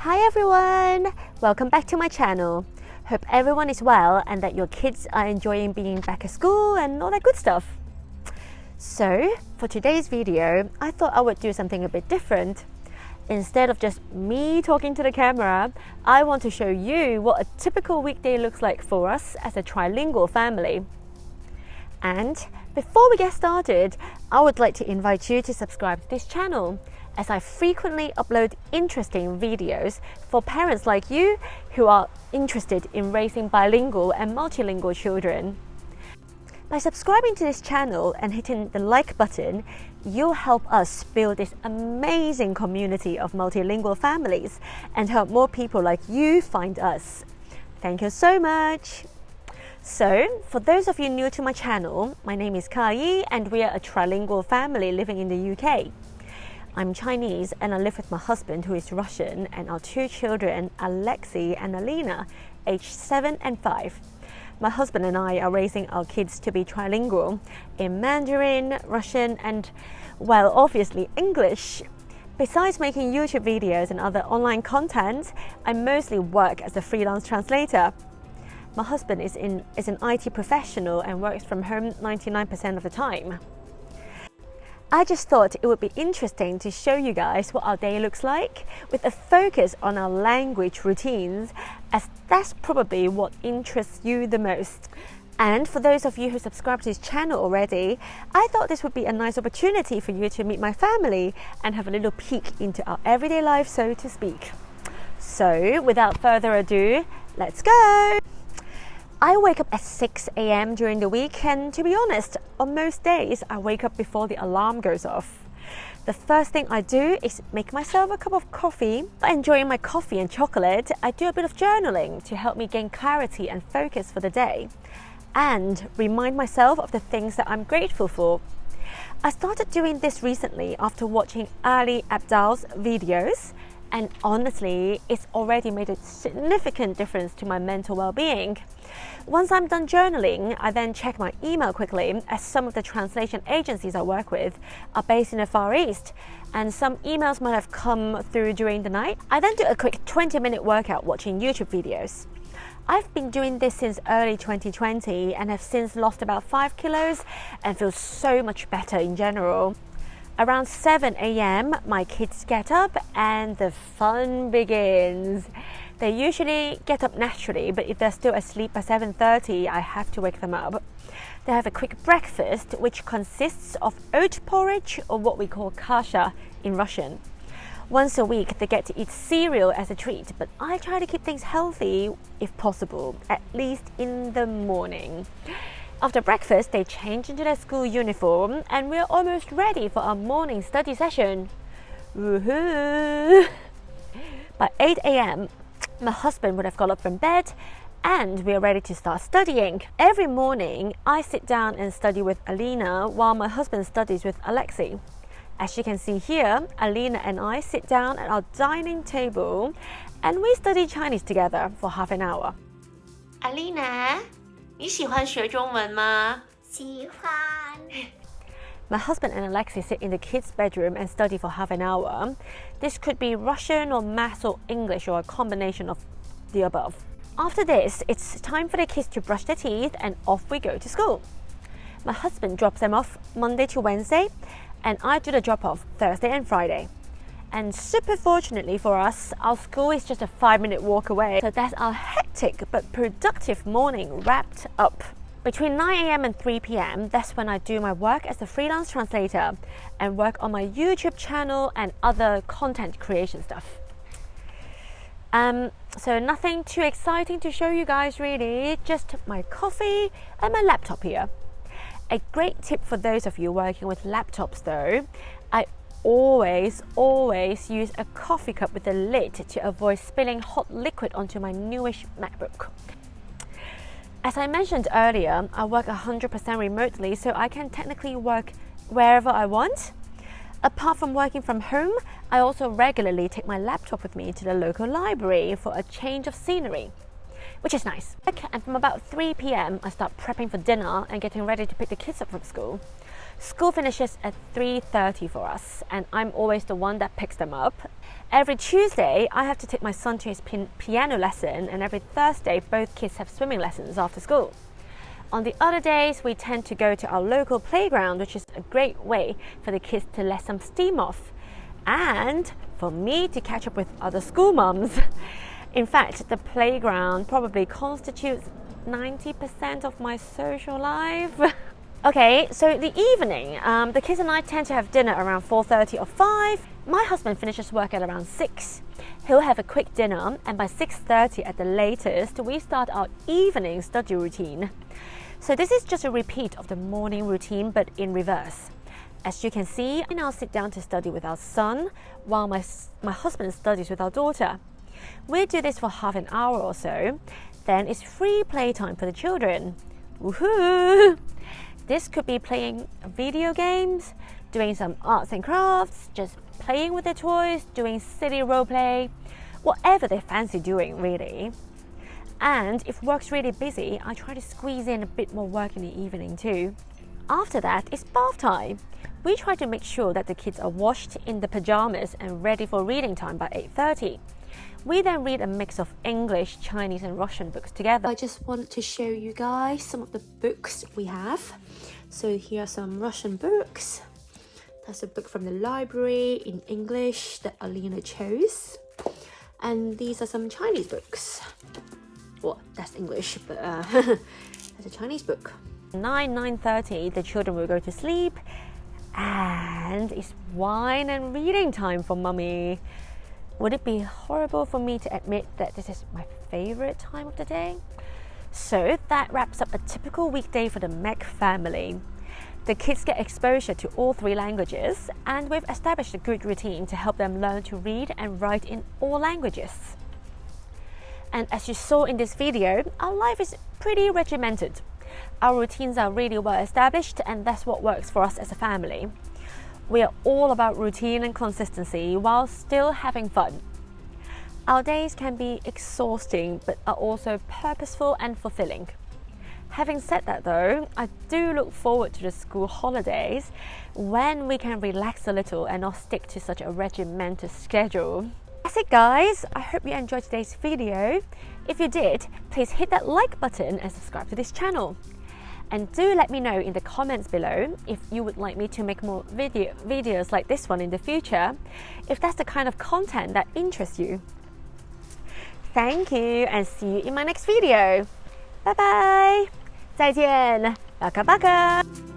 Hi everyone! Welcome back to my channel. Hope everyone is well and that your kids are enjoying being back at school and all that good stuff. So, for today's video, I thought I would do something a bit different. Instead of just me talking to the camera, I want to show you what a typical weekday looks like for us as a trilingual family. And before we get started, I would like to invite you to subscribe to this channel, as I frequently upload interesting videos for parents like you who are interested in raising bilingual and multilingual children. By subscribing to this channel and hitting the like button, you'll help us build this amazing community of multilingual families and help more people like you find us. Thank you so much! So, for those of you new to my channel, my name is Kai and we are a trilingual family living in the UK. I'm Chinese and I live with my husband who is Russian and our two children, Alexei and Alina, aged 7 and 5. My husband and I are raising our kids to be trilingual in Mandarin, Russian and, well, obviously English. Besides making YouTube videos and other online content, I mostly work as a freelance translator. My husband is an IT professional and works from home 99% of the time. I just thought it would be interesting to show you guys what our day looks like with a focus on our language routines, as that's probably what interests you the most. And for those of you who subscribe to this channel already, I thought this would be a nice opportunity for you to meet my family and have a little peek into our everyday life, so to speak. So without further ado, let's go! I wake up at 6 AM during the week, and to be honest, on most days I wake up before the alarm goes off. The first thing I do is make myself a cup of coffee. Enjoying my coffee and chocolate, I do a bit of journaling to help me gain clarity and focus for the day and remind myself of the things that I'm grateful for. I started doing this recently after watching Ali Abdaal's videos, and honestly, it's already made a significant difference to my mental well-being. Once I'm done journaling, I then check my email quickly, as some of the translation agencies I work with are based in the Far East, and some emails might have come through during the night. I then do a quick 20-minute workout watching YouTube videos. I've been doing this since early 2020 and have since lost about 5 kilos and feel so much better in general. Around 7 AM, my kids get up and the fun begins. They usually get up naturally, but if they're still asleep by 7:30, I have to wake them up. They have a quick breakfast, which consists of oat porridge, or what we call kasha in Russian. Once a week, they get to eat cereal as a treat, but I try to keep things healthy if possible, at least in the morning. After breakfast, they change into their school uniform and we're almost ready for our morning study session. Woohoo! By 8 AM, my husband would have got up from bed and we are ready to start studying. Every morning, I sit down and study with Alina while my husband studies with Alexei. As you can see here, Alina and I sit down at our dining table and we study Chinese together for half an hour. Alina, 你喜欢学中文吗？喜欢。 My husband and Alexei sit in the kids' bedroom and study for half an hour. This could be Russian or Maths or English or a combination of the above. After this, it's time for the kids to brush their teeth and off we go to school. My husband drops them off Monday to Wednesday and I do the drop-off Thursday and Friday. And super fortunately for us, our school is just a 5-minute walk away. So that's our hectic but productive morning wrapped up. Between 9 AM and 3 PM, that's when I do my work as a freelance translator and work on my YouTube channel and other content creation stuff. So nothing too exciting to show you guys really, just my coffee and my laptop here. A great tip for those of you working with laptops though, I always use a coffee cup with a lid to avoid spilling hot liquid onto my newish MacBook. As I mentioned earlier, I work 100% remotely, so I can technically work wherever I want. Apart from working from home, I also regularly take my laptop with me to the local library for a change of scenery, which is nice. And from about 3 PM, I start prepping for dinner and getting ready to pick the kids up from school. School finishes at 3:30 for us, and I'm always the one that picks them up. Every Tuesday, I have to take my son to his piano lesson, and every Thursday, both kids have swimming lessons after school. On the other days, we tend to go to our local playground, which is a great way for the kids to let some steam off, and for me to catch up with other school mums. In fact, the playground probably constitutes 90% of my social life. Okay, so the evening, the kids and I tend to have dinner around 4:30 or 5. My husband finishes work at around 6. He'll have a quick dinner, and by 6:30 at the latest, we start our evening study routine. So this is just a repeat of the morning routine, but in reverse. As you can see, I now sit down to study with our son, while my husband studies with our daughter. We do this for half an hour or so, then it's free playtime for the children. Woohoo! This could be playing video games, doing some arts and crafts, just playing with their toys, doing silly role play, whatever they fancy doing really. And if work's really busy, I try to squeeze in a bit more work in the evening too. After that, it's bath time. We try to make sure that the kids are washed in the pajamas and ready for reading time by 8:30. We then read a mix of English, Chinese and Russian books together. I just wanted to show you guys some of the books we have. So here are some Russian books. That's a book from the library in English that Alina chose. And these are some Chinese books. Well, that's English, but that's a Chinese book. 9:30, the children will go to sleep. And it's wine and reading time for mummy. Would it be horrible for me to admit that this is my favorite time of the day? So that wraps up a typical weekday for the Mac family. The kids get exposure to all 3 languages, and we've established a good routine to help them learn to read and write in all languages. And as you saw in this video, our life is pretty regimented. Our routines are really well established, and that's what works for us as a family. We are all about routine and consistency while still having fun. Our days can be exhausting, but are also purposeful and fulfilling. Having said that though, I do look forward to the school holidays when we can relax a little and not stick to such a regimented schedule. That's it guys, I hope you enjoyed today's video. If you did, please hit that like button and subscribe to this channel. And do let me know in the comments below if you would like me to make more videos like this one in the future, if that's the kind of content that interests you. Thank you and see you in my next video. Bye bye! 再见，巴卡巴卡。